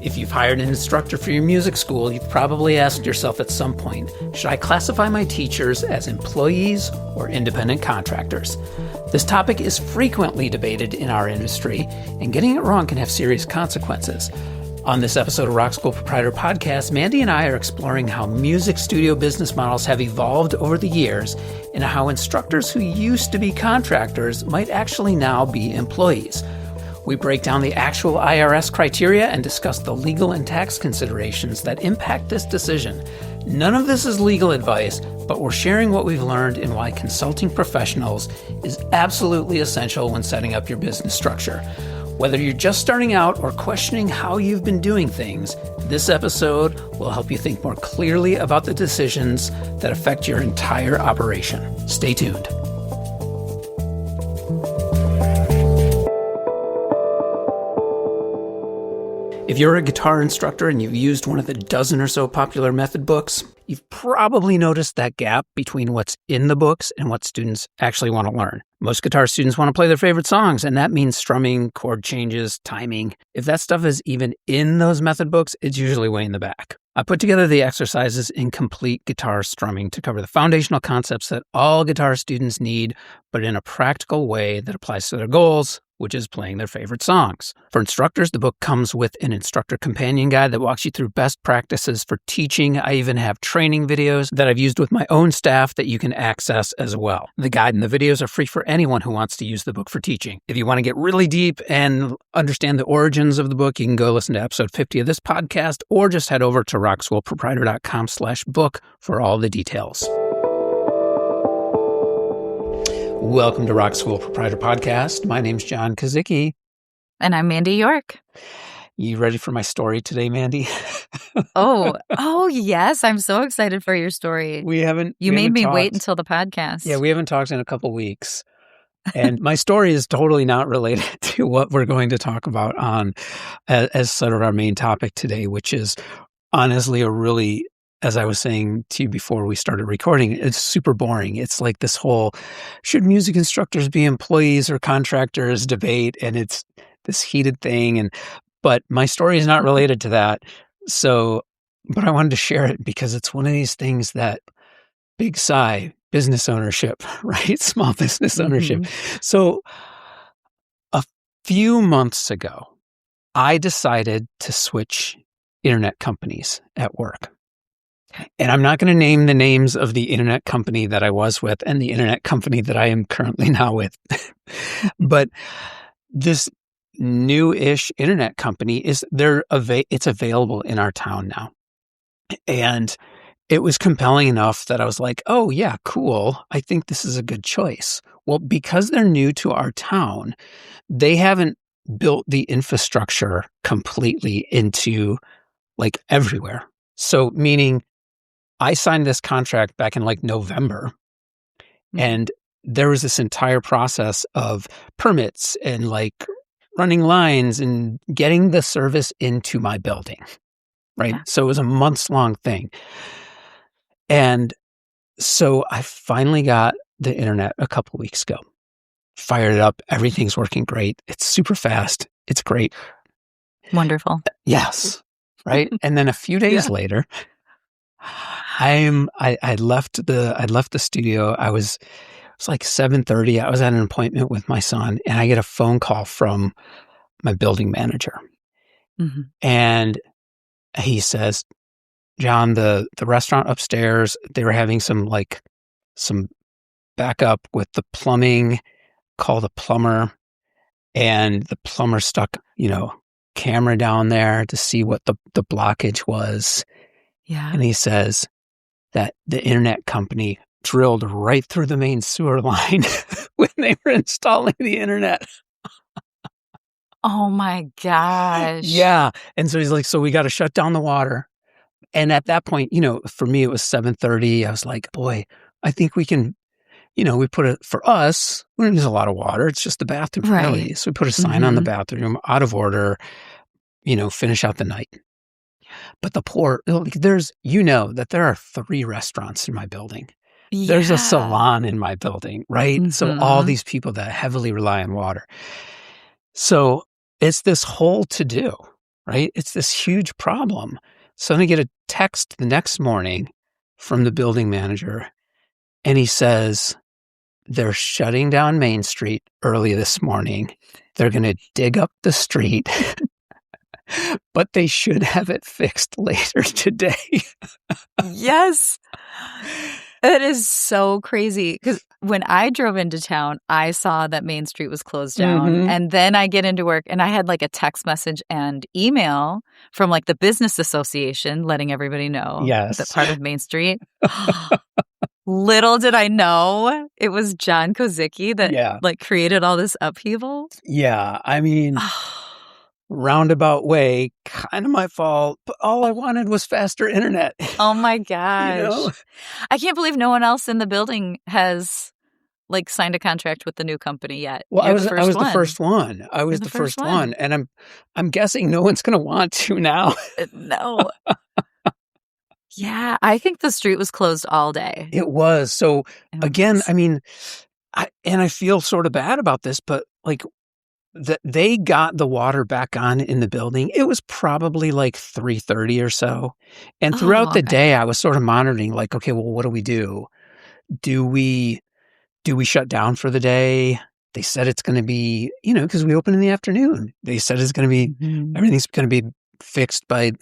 If you've hired an instructor for your music school, you've probably asked yourself at some point, should I classify my teachers as employees or independent contractors? This topic is frequently debated in our industry, and getting it wrong can have serious consequences. On this episode of Rock School Proprietor Podcast, Mandy and I are exploring how music studio business models have evolved over the years and how instructors who used to be contractors might actually now be employees. We break down the actual IRS criteria and discuss the legal and tax considerations that impact this decision. None of this is legal advice, but we're sharing what we've learned and why consulting professionals is absolutely essential when setting up your business structure. Whether you're just starting out or questioning how you've been doing things, this episode will help you think more clearly about the decisions that affect your entire operation. Stay tuned. If you're a guitar instructor and you've used one of the dozen or so popular method books, you've probably noticed that gap between what's in the books and what students actually want to learn. Most guitar students want to play their favorite songs, and that means strumming, chord changes, timing. If that stuff is even in those method books, it's usually way in the back. I put together the exercises in Complete Guitar Strumming to cover the foundational concepts that all guitar students need, but in a practical way that applies to their goals, which is playing their favorite songs. For instructors, the book comes with an instructor companion guide that walks you through best practices for teaching. I even have training videos that I've used with my own staff that you can access as well. The guide and the videos are free for anyone who wants to use the book for teaching. If you want to get really deep and understand the origins of the book, you can go listen to episode 50 of this podcast or just head over to rockschoolproprietor.com/book for all the details. Welcome to Rock School Proprietor Podcast. My name's John Kazicki. And I'm Mandy York. You ready for my story today, Mandy? Oh, yes. I'm so excited for your story. You made me wait until the podcast. Yeah, we haven't talked in a couple weeks. And my story is totally not related to what we're going to talk about on as sort of our main topic today, which is honestly a really, as I was saying to you before we started recording, it's super boring. It's like this whole, should music instructors be employees or contractors debate, and it's this heated thing. But my story is not related to that. But I wanted to share it because it's one of these things that big sigh, business ownership, right? Small business ownership. Mm-hmm. So a few months ago, I decided to switch internet companies at work. And I'm not going to name the names of the internet company that I was with and the internet company that I am currently now with. But this new-ish internet company it's available in our town now. And it was compelling enough that I was like, oh yeah, cool. I think this is a good choice. Well, because they're new to our town, they haven't built the infrastructure completely into like everywhere. So meaning I signed this contract back in like November, and there was this entire process of permits and like running lines and getting the service into my building, right? Yeah. So it was a months-long thing. And so I finally got the internet a couple weeks ago, fired it up. Everything's working great. It's super fast. It's great. Wonderful. Yes. Right. And then a few days later, I left the studio. It was like 7:30. I was at an appointment with my son, and I get a phone call from my building manager. Mm-hmm. And he says, John, the restaurant upstairs, they were having some backup with the plumbing, call the plumber, and the plumber stuck, camera down there to see what the blockage was. Yeah. And he says that the internet company drilled right through the main sewer line when they were installing the internet. Oh my gosh. Yeah. And so he's like, so we got to shut down the water. And at that point, for me, it was 7:30. I was like, boy, I think we can, we put it for us. We don't use a lot of water. It's just the bathroom. Right. Really. So we put a sign on the bathroom, out of order, finish out the night. But there's, that there are 3 restaurants in my building. Yeah. There's a salon in my building, right? Mm-hmm. So all these people that heavily rely on water. So it's this whole to-do. right? It's this huge problem. So then I get a text the next morning from the building manager, and he says, they're shutting down Main Street early this morning. They're going to dig up the street, but they should have it fixed later today. Yes. It is so crazy because when I drove into town, I saw that Main Street was closed down. Mhm. And then I get into work and I had like a text message and email from like the business association letting everybody know that Yes. part of Main Street. Little did I know it was John Kozicki that Yeah. like created all this upheaval. Yeah. I mean, roundabout way, kind of my fault, but all I wanted was faster internet. Oh my You gosh. know? I can't believe no one else in the building has like signed a contract with the new company yet. Well, You're I was the first one. one. I was the the first first one. one, and I'm guessing no one's gonna want to now. No. Yeah, I think the street was closed all day. It was. So, It again, was. I mean, I feel sort of bad about this, but, like, they got the water back on in the building. It was probably, like, 3:30 or so, and throughout Oh, the okay. day, I was sort of monitoring, like, "Okay, well, what do we do? Do we shut down for the day?" They said it's gonna be, because we open in the afternoon. They said it's gonna be Mhm. everything's gonna be fixed by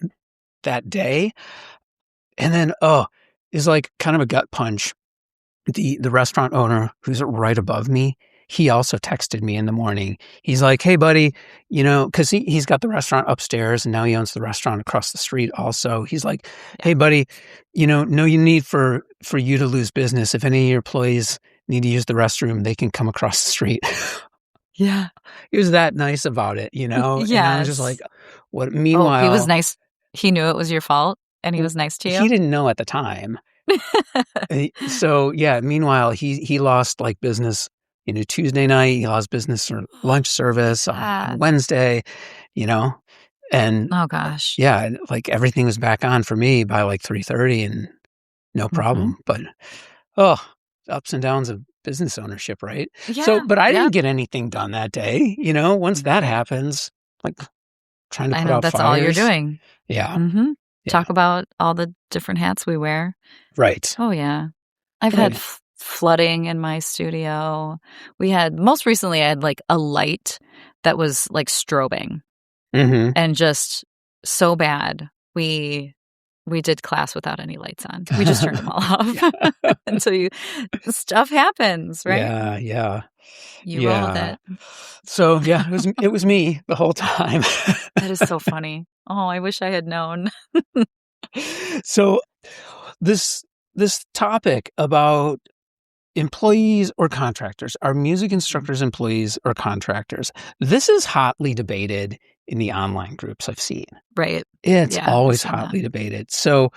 that day. And then, it's like kind of a gut punch. The restaurant owner who's right above me, he also texted me in the morning. He's like, "Hey, buddy," because he's got the restaurant upstairs and now he owns the restaurant across the street also. He's like, Yeah. "Hey, buddy, no you need for you to lose business. If any of your employees need to use the restroom, they can come across the street." Yeah. He was that nice about it, and I was just like, Yes. what Oh, he was meanwhile, nice. He knew it was your fault and he w was nice to he you? didn't know at the time. So, yeah, meanwhile, he lost, like, business, Tuesday night, he lost business for lunch service on Bad. Wednesday, you know, and, Oh gosh. yeah, and, like, everything was back on for me by, like, 3:30 and no Mhm. problem, but, oh, ups and downs of business ownership, right? So Yeah, but I yeah. didn't get anything done that day, once that Right. happens, like, trying to I put know, out that's all you're fires. doing. Yeah, Mhm. yeah, Talk about all the different hats we wear. right. Oh, yeah. I've had Right. flooding in my studio. Most recently, I had, like, a light that was, like, strobing Mhm. and just so bad. We did class without any lights on. We just turned them all off. And so stuff happens, right? Yeah, yeah, You roll with yeah. it. So, yeah, it was me the whole time. That is so funny. Oh, I wish I had known. So, this this topic about employees or contractors, are music Mhm. instructors employees or contractors? This is hotly debated in the online groups I've seen. Right. It's Yeah, I've always seen that. hotly debated. So,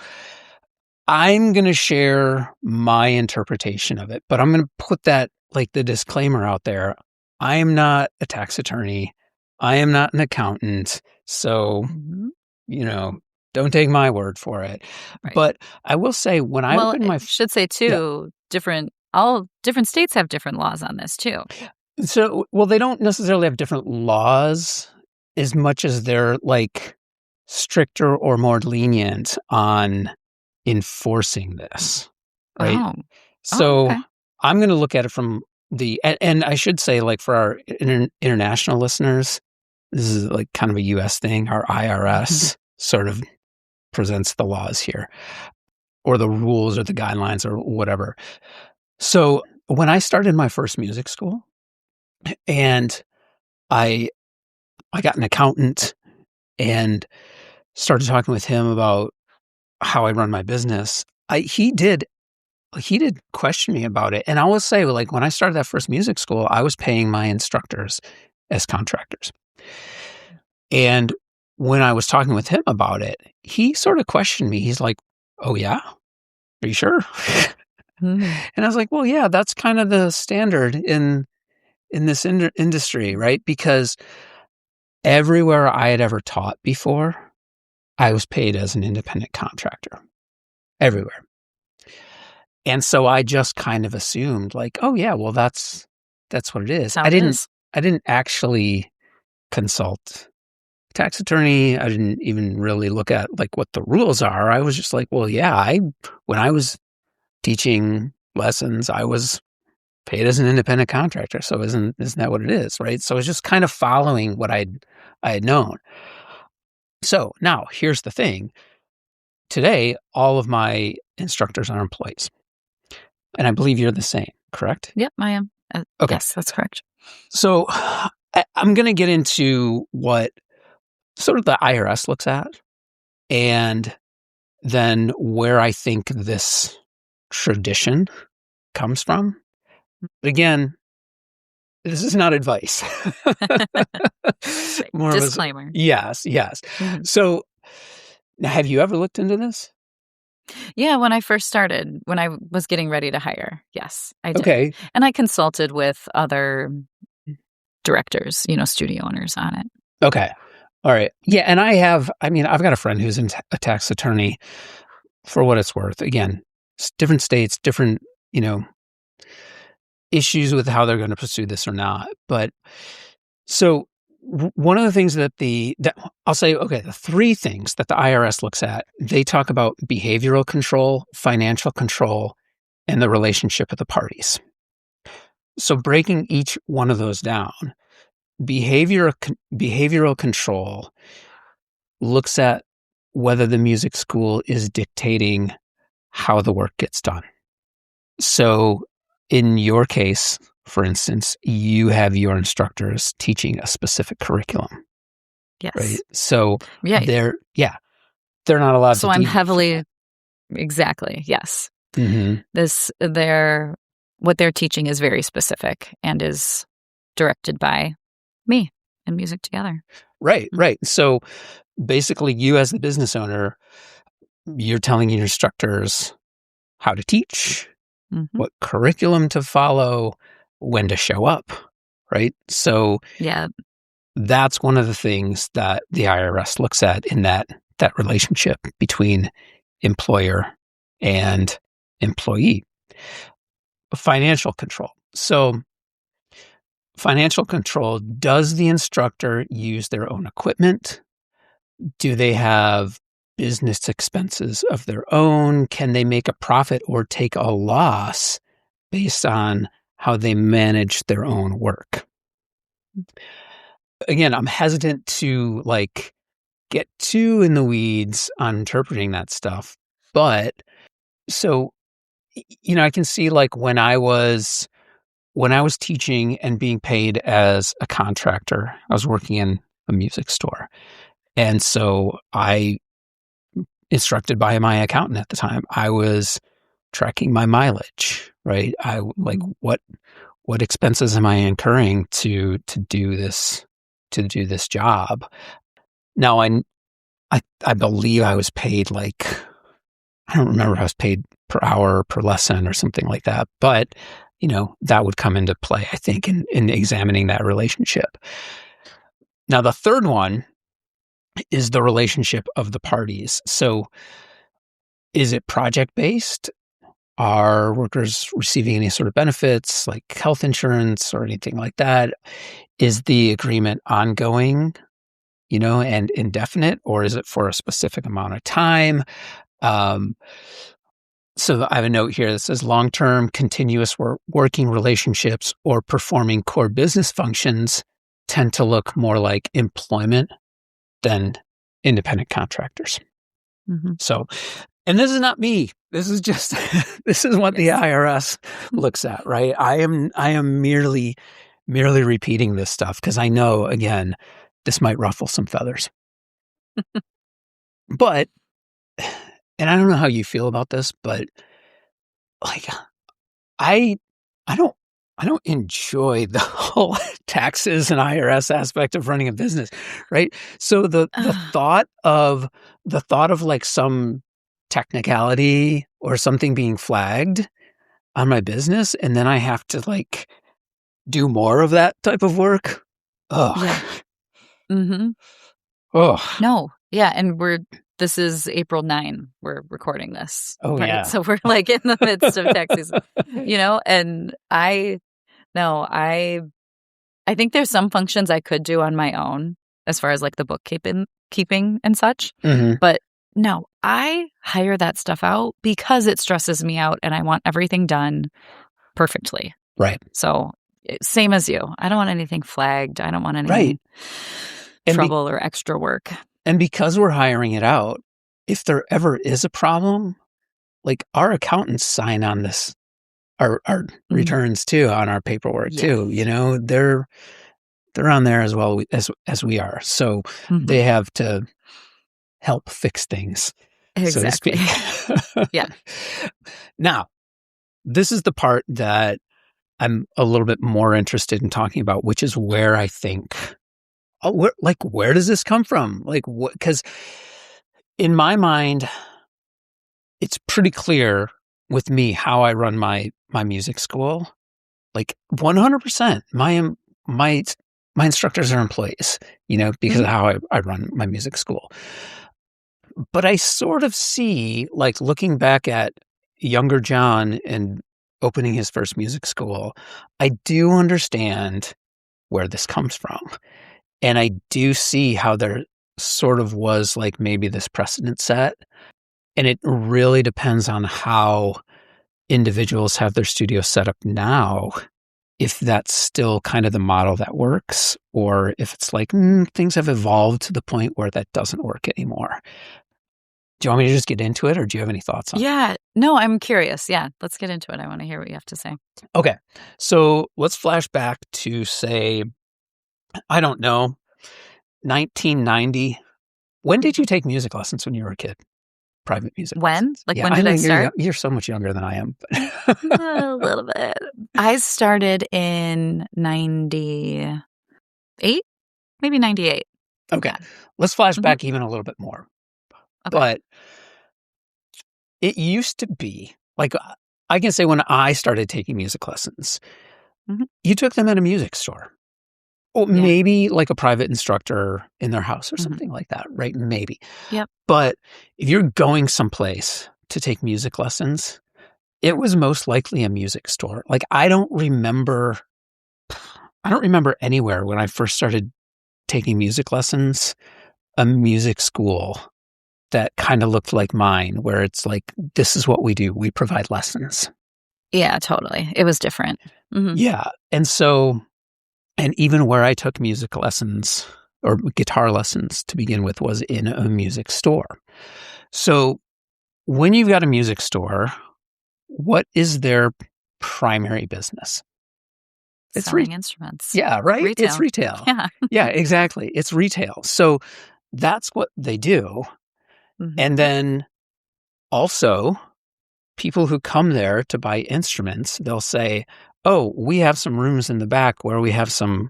I'm gonna share my interpretation of it, but I'm gonna put that, like, the disclaimer out there. I am not a tax attorney. I am not an accountant. So, Mhm. you know, don't take my word for it. Right. But I will say when I Well, opened I my should say yeah. too, all different states have different laws on this too. So, well, they don't necessarily have different laws as much as they're, like, stricter or more lenient on enforcing this, right? Oh. Oh, So, okay. I'm gonna look at it from and I should say, like, for our international listeners, this is, like, kind of a US thing. Our IRS sort of presents the laws here, or the rules or the guidelines or whatever. So, when I started my first music school and I I got an accountant and started talking with him about how I run my business, he did question me about it, and I will say, like, when I started that first music school, I was paying my instructors as contractors, and when I was talking with him about it, he sort of questioned me. He's like, "Oh, yeah? Are you sure?" Mhm. And I was like, "Well, yeah, that's kind of the standard in this industry, right?" Because everywhere I had ever taught before, I was paid as an independent contractor, everywhere. And so I just kind of assumed, like, "Oh, yeah, well, that's what it is." That's how I it didn't is. I didn't actually consult tax attorney. I didn't even really look at like what the rules are. I was just like, well, yeah, when I was teaching lessons, I was paid as an independent contractor. So isn't that what it is, right? So it's just kind of following what I had known. So now here's the thing. Today, all of my instructors are employees. And I believe you're the same, correct? Yep, I am. Okay. Yes, that's correct. So I'm going to get into what sort of the IRS looks at and then where I think this tradition comes from. Again, this is not advice. More Disclaimer. Yes. Mhm. So now, have you ever looked into this? Yeah, when I first started, when I was getting ready to hire, yes, I did. Okay. And I consulted with other directors, studio owners on it. Okay. All right. Yeah. And I've got a friend who's a tax attorney for what it's worth. Again, different states, different, issues with how they're going to pursue this or not. But so one of the things that I'll say, okay, the three things that the IRS looks at, they talk about behavioral control, financial control, and the relationship of the parties. So breaking each one of those down, behavioral control looks at whether the music school is dictating how the work gets done. So in your case, for instance, you have your instructors teaching a specific curriculum, Yes. right? So Yeah. they're not allowed to So I'm deviate from heavily, that. exactly, yes. Mm-hmm. What they're teaching is very specific and is directed by me and Music Together. Right. So basically, you as the business owner, you're telling your instructors how to teach, what curriculum to follow, when to show up, right? So Yeah. that's one of the things that the IRS looks at in that relationship between employer and employee. Financial control. So financial control, does the instructor use their own equipment? Do they have business expenses of their own? Can they make a profit or take a loss based on how they manage their own work? Again, I'm hesitant to get too in the weeds on interpreting that stuff. But so, I can see when I was teaching and being paid as a contractor, I was working in a music store. And so I instructed by my accountant at the time, I was tracking my mileage, right? I what expenses am I incurring to do this job? Now I believe I was paid I don't remember if I was paid per hour or per lesson or something like that, but that would come into play, I think, in examining that relationship. Now, the third one is the relationship of the parties. So is it project-based? Are workers receiving any sort of benefits like health insurance or anything like that? Is the agreement ongoing, and indefinite, or is it for a specific amount of time? So I have a note here that says long-term continuous working relationships or performing core business functions tend to look more like employment than independent contractors. Mm-hmm. So, and this is not me. This is just, this is what the IRS looks at, right? I am merely repeating this stuff because I know, again, this might ruffle some feathers. But, and I don't know how you feel about this, but I don't enjoy the whole taxes and IRS aspect of running a business, right? So the thought of some technicality or something being flagged on my business, and then I have to do more of that type of work. Oh, yeah. Mm-hmm. Oh, no, yeah, and this is April 9. We're recording this, oh right? yeah. So we're in the midst of tax season, and I think there's some functions I could do on my own. as far as like the bookkeeping and such. Mhm. But no, I hire that stuff out because it stresses me out and I want everything done perfectly. Right. So same as you. I don't want anything flagged. I don't want any Right. trouble or extra work. And because we're hiring it out, if there ever is a problem, like our accountants sign on this, our returns too, on our paperwork too. Yes. They're on there as well as we are. So they have to help fix things, Exactly. so to speak. Yeah. Now, this is the part that I'm a little bit more interested in talking about, which is where I think, where does this come from? Like, what? Because in my mind, it's pretty clear with me how I run my music school. Like 100%, my instructors are employees, because of how I run my music school. But I sort of see, like, looking back at younger John and opening his first music school, I do understand where this comes from. And I do see how there sort of was like maybe this precedent set. And it really depends on how individuals have their studio set up now, if that's still kind of the model that works, or if it's like things have evolved to the point where that doesn't work anymore. Do you want me to just get into it, or do you have any thoughts on it? Yeah. No, I'm curious. Yeah. Let's get into it. I want to hear what you have to say. Okay. So let's flash back to, say, I don't know, 1990. When did you take music lessons when you were a kid? Private music When? lessons? Like, Yeah, when did I start? You're so much younger than I am. A little bit. I started in 98, maybe 98. Okay. Yeah. Let's flash back even a little bit more. Okay. But it used to be, like, I can say when I started taking music lessons, you took them at a music store. Or maybe like a private instructor in their house or something like that, right? Maybe. Yep. But if you're going someplace to take music lessons, it was most likely a music store. Like, I don't remember anywhere when I first started taking music lessons, a music school that kind of looked like mine, where it's like, this is what we do. We provide lessons. Yeah, totally. It was different. Yeah. And even where I took music lessons or guitar lessons to begin with was in a music store. So when you've got a music store, what is their primary business? It's selling instruments. Yeah, right? Retail. It's retail. Yeah. Yeah, exactly. It's retail. So that's what they do. And then also, people who come there to buy instruments, they'll say, oh, we have some rooms in the back where we have some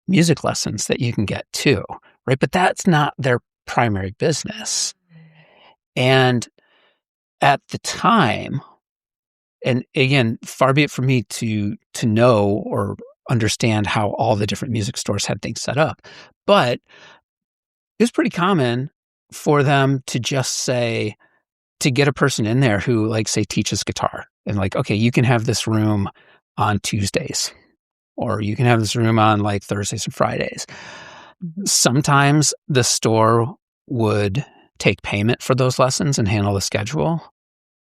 music lessons that you can get too, right? But that's not their primary business. And at the time, and again, far be it from me to know or understand how all the different music stores had things set up, but it was pretty common for them to just say, to get a person in there who, like, say, teaches guitar, and like, okay, you can have this room on Tuesdays, or you can have this room on like Thursdays and Fridays. Sometimes the store would take payment for those lessons and handle the schedule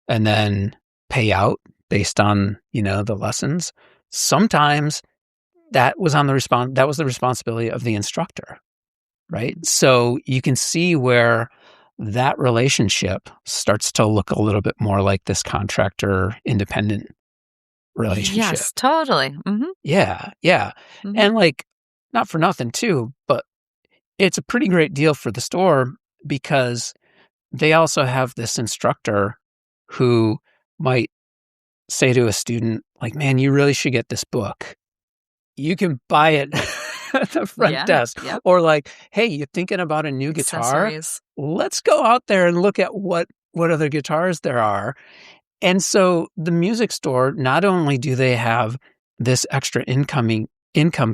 and then pay out based on, the lessons. Sometimes that was the responsibility of the instructor, right? So you can see where that relationship starts to look a little bit more like this contractor independent relationship. Yes, totally. Yeah. And like, not for nothing too, but it's a pretty great deal for the store because they also have this instructor who might say to a student, like, man, you really should get this book. You can buy it at the front desk. Yep. Or like, hey, you're thinking about a new guitar? Let's go out there and look at what other guitars there are. And so the music store, not only do they have this extra income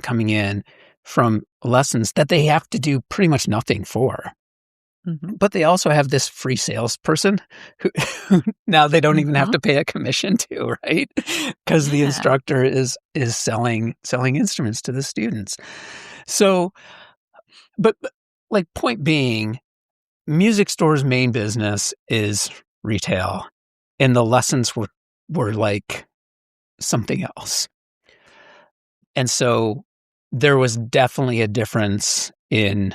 coming in from lessons that they have to do pretty much nothing for, but they also have this free salesperson who now they don't even have to pay a commission to, right? Because the instructor is selling instruments to the students. So But like, point being, music store's main business is retail, and the lessons were like something else. And so there was definitely a difference in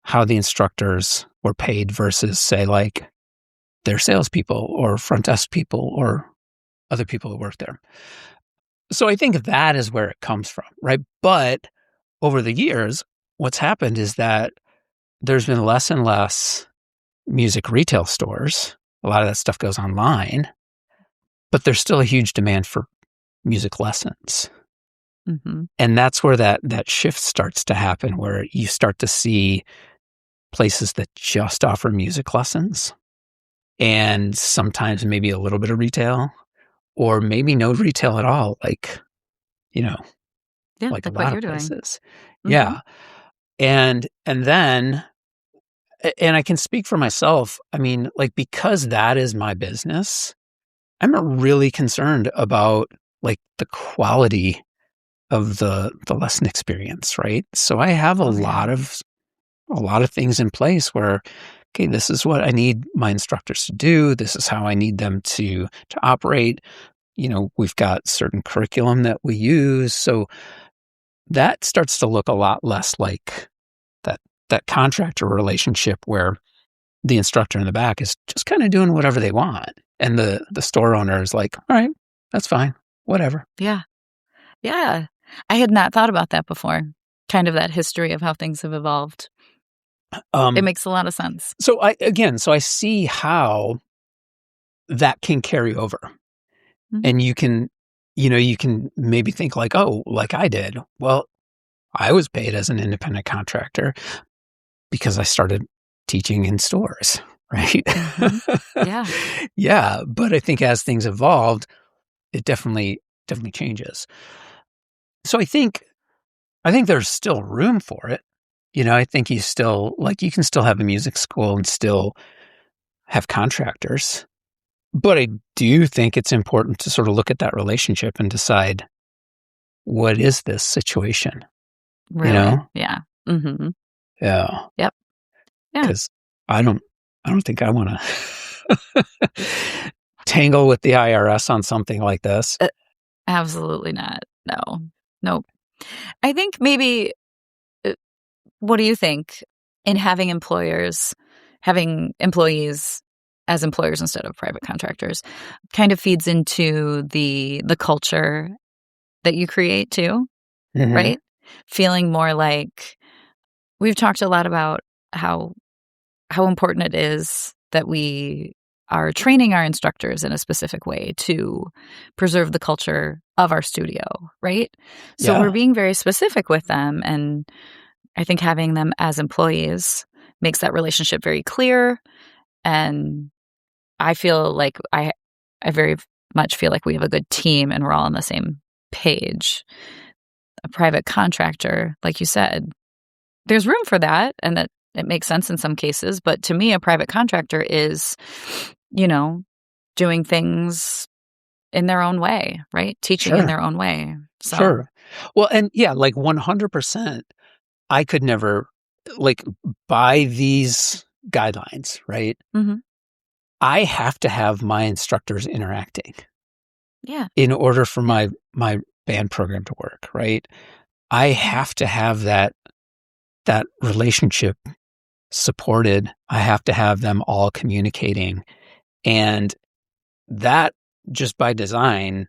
how the instructors were paid versus, say, like their salespeople or front desk people or other people who work there. So I think that is where it comes from, right? But over the years, what's happened is that there's been less and less music retail stores. A lot of that stuff goes online, but there's still a huge demand for music lessons. Mm-hmm. And that's where that shift starts to happen, where you start to see places that just offer music lessons and sometimes maybe a little bit of retail or maybe no retail at all, like, Yeah, like a like what lot you're of doing. places. Mm-hmm. Yeah. And then and I can speak for myself. I mean, like, because that is my business, I'm not really concerned about like the quality of the lesson experience, right? So I have Oh, yeah. a lot of things in place where, okay, this is what I need my instructors to do. This is how I need them to operate. We've got certain curriculum that we use. So that starts to look a lot less like that contractor relationship where the instructor in the back is just kind of doing whatever they want. And the store owner is like, all right, that's fine. Whatever. Yeah. Yeah. I had not thought about that before. Kind of that history of how things have evolved. It Um, makes a lot of sense. so I see how that can carry over. Mhm. And you can maybe think like, oh, like I did. Well, I was paid as an independent contractor because I started teaching in stores, right? Mhm. Yeah. Yeah, but I think as things evolved, it definitely changes. So I think there's still room for it. I think you can still have a music school and still have contractors. But I do think it's important to sort of look at that relationship and decide, what is this situation? You Really. know? Yeah. Mhm. Yeah. Yep. Yeah. Because I don't think I want to tangle with the IRS on something like this. Uh, Absolutely not. No. Nope. I think maybe uh, what do you think in having employees as employers instead of private contractors kind of feeds into the culture that you create too, Hmm. right? Feeling more like we've talked a lot about how important it is that we are training our instructors in a specific way to preserve the culture of our studio, right? So we're Yeah, being very specific with them, and I think having them as employees makes that relationship very clear, and I feel like I very much feel like we have a good team and we're all on the same page. A private contractor, like you said, there's room for that and that it makes sense in some cases, but to me a private contractor is, you know, doing things in their own way, right? Teaching in sure, their own way. So, sure. Well, and yeah, like 100%, I could never, like, by these guidelines, right? mhm. I have to have my instructors interacting Yeah. in order for Yeah. my band program to work, right? I Mhm. have to have that relationship supported. I have to have them all communicating, and that, just by design,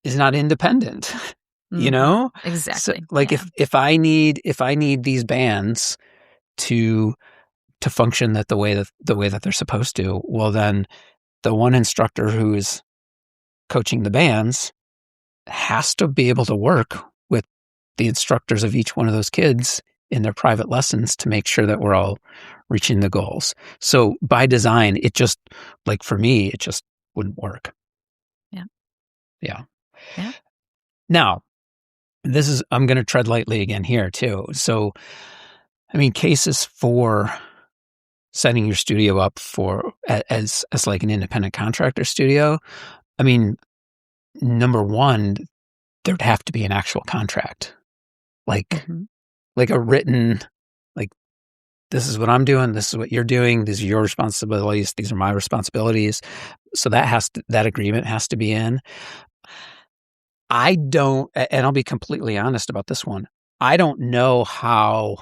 is not you Mhm. know? So, Exactly. like, Yeah. if I need these bands to function the way that they're supposed to, well, then the one instructor who's coaching the bands has to be able to work with the instructors of each one of those kids in their private lessons to make sure that we're all reaching the goals. So by design, it just, like, for me, it just wouldn't work. Yeah. Yeah. Yeah. Now, I'm going to tread lightly again here too. So, I mean, cases for setting your studio up for as like an independent contractor studio. I mean, number one, there'd have to be an actual contract, like Mhm. like a written this is what I'm doing. This is what you're doing. These are your responsibilities. These are my responsibilities. So that agreement has to be in. I don't, and I'll be completely honest about this one. I don't know how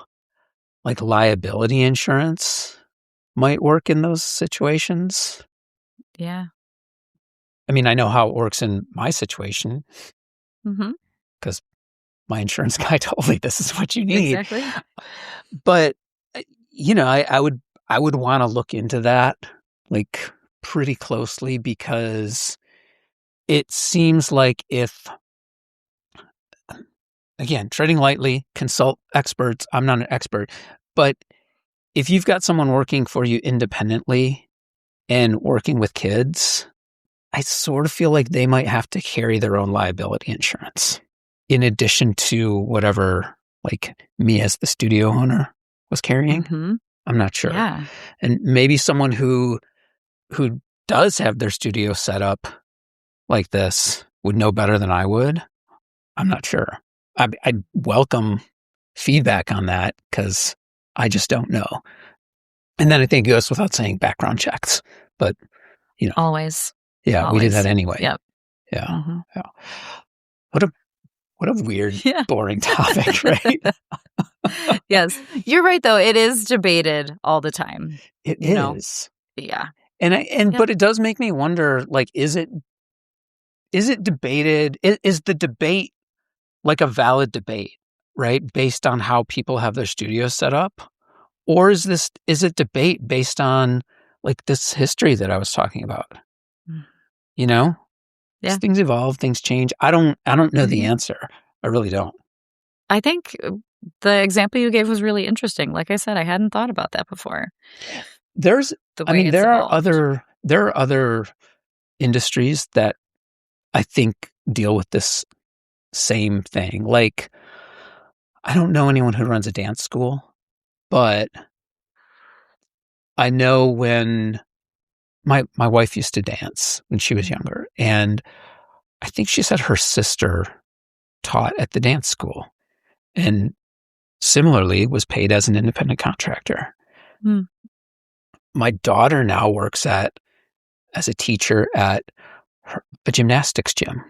like liability insurance might work in those situations. Yeah. I mean, I know how it works in my situation Mm-hmm. because my insurance guy told me this is what you need. Exactly. But I would want to look into that like pretty closely because it seems like if, again, treading lightly, consult experts. I'm not an expert, but if you've got someone working for you independently and working with kids, I sort of feel like they might have to carry their own liability insurance in addition to whatever like me as the studio owner was carrying. Mm-hmm. I'm not sure. Yeah. And maybe someone who does have their studio set up like this would know better than I would. I'm not sure. I'd welcome feedback on that because I just don't know. And then I think it goes without saying background checks, but Always. yeah, we did that Always. anyway. Yep. Yeah. Mm-hmm. Yeah. What a weird, Yeah. boring topic, right? Yes. You're right, though. It is debated all the time. It you know? is. Yeah. But it does make me wonder, like, is it debated? Is the debate like a valid debate, right? Based on how people have their studios set up? Or is it debate based on like this history that I was talking about? You know? Yeah. Things evolve, things change. I don't know the Mhm. answer. I really don't. I think the example you gave was really interesting. Like I said, I hadn't thought about that before. There's The I way mean, it's evolved. there are other industries that I think deal with this same thing. Like, I don't know anyone who runs a dance school, but I know when my wife used to dance when she was younger, and I think she said her sister taught at the dance school and similarly was paid as an independent contractor. Mm. My daughter now works as a teacher at a gymnastics gym.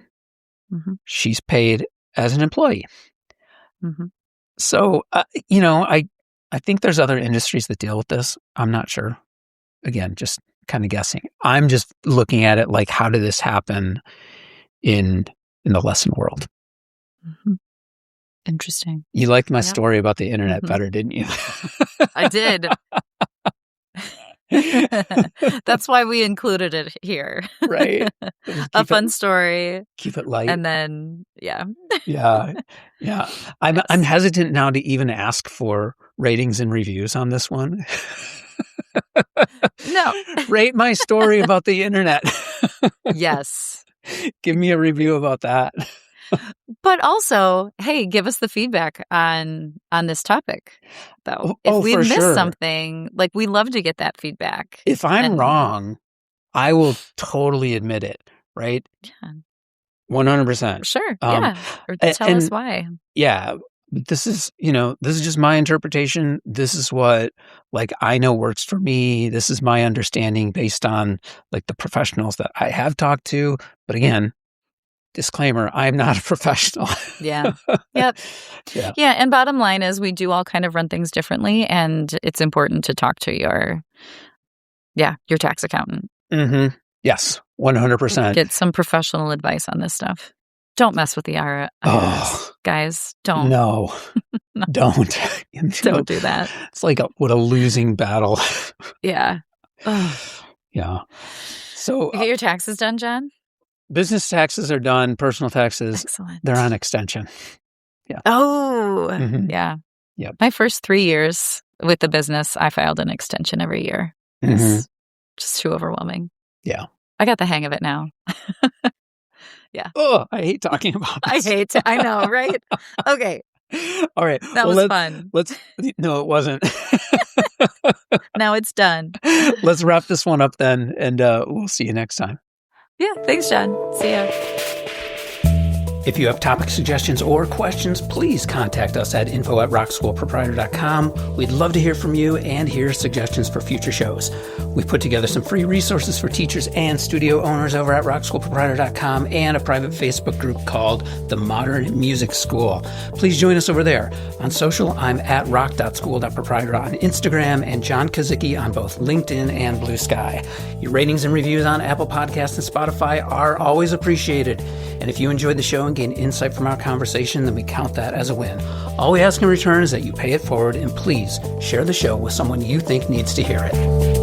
Mm-hmm. She's paid as an employee. Mm-hmm. So, I think there's other industries that deal with this. I'm not sure. Again, just kind of guessing. I'm just looking at it like, how did this happen in the lesson world? Mm-hmm. Interesting. You liked my Yep. story about the internet Mhm. better, didn't you? I did. That's why we included it here. Right. A fun story. Keep it light. And then, yeah. Yeah. I'm Yes. hesitant now to even ask for ratings and reviews on this one. No. Rate my story about the internet. Yes. Give me a review about that. But also, hey, give us the feedback on this topic, though. If we for missed sure. something, like, we love to get that feedback. If I'm wrong, I will totally admit it, right? Yeah. 100%. Sure. Yeah. Or tell us why. Yeah. This is just my interpretation. This is what like I know works for me. This is my understanding based on like the professionals that I have talked to. But again, disclaimer, I'm not a professional. Yeah. Yep. Yeah. And bottom line is we do all kind of run things differently, and it's important to talk to your tax accountant. Mm-hmm. Yes, 100%. Get some professional advice on this stuff. Don't mess with the IRS, guys. Don't. No, don't. Don't do that. It's like what a losing battle. Yeah. Yeah. So You get your taxes done, John? Business taxes are done. Personal taxes, Excellent. They're on extension. Yeah. Oh, Mhm. yeah. Yep. My first 3 years with the business, I filed an extension every year. It's just too overwhelming. Yeah. I got the hang of it now. Yeah. Oh, I hate talking about this. I know, right? Okay. All right. That was fun. No, it wasn't. Now it's done. Let's wrap this one up then, and we'll see you next time. Yeah. Thanks, John. See ya. If you have topic suggestions or questions, please contact us at info@rockschoolproprietor.com. We'd love to hear from you and hear suggestions for future shows. We've put together some free resources for teachers and studio owners over at rockschoolproprietor.com and a private Facebook group called The Modern Music School. Please join us over there. On social, I'm at rock.school.proprietor on Instagram and John Kazicki on both LinkedIn and Blue Sky. Your ratings and reviews on Apple Podcasts and Spotify are always appreciated. And if you enjoyed the show and gain insight from our conversation, then we count that as a win. All we ask in return is that you pay it forward and please share the show with someone you think needs to hear it.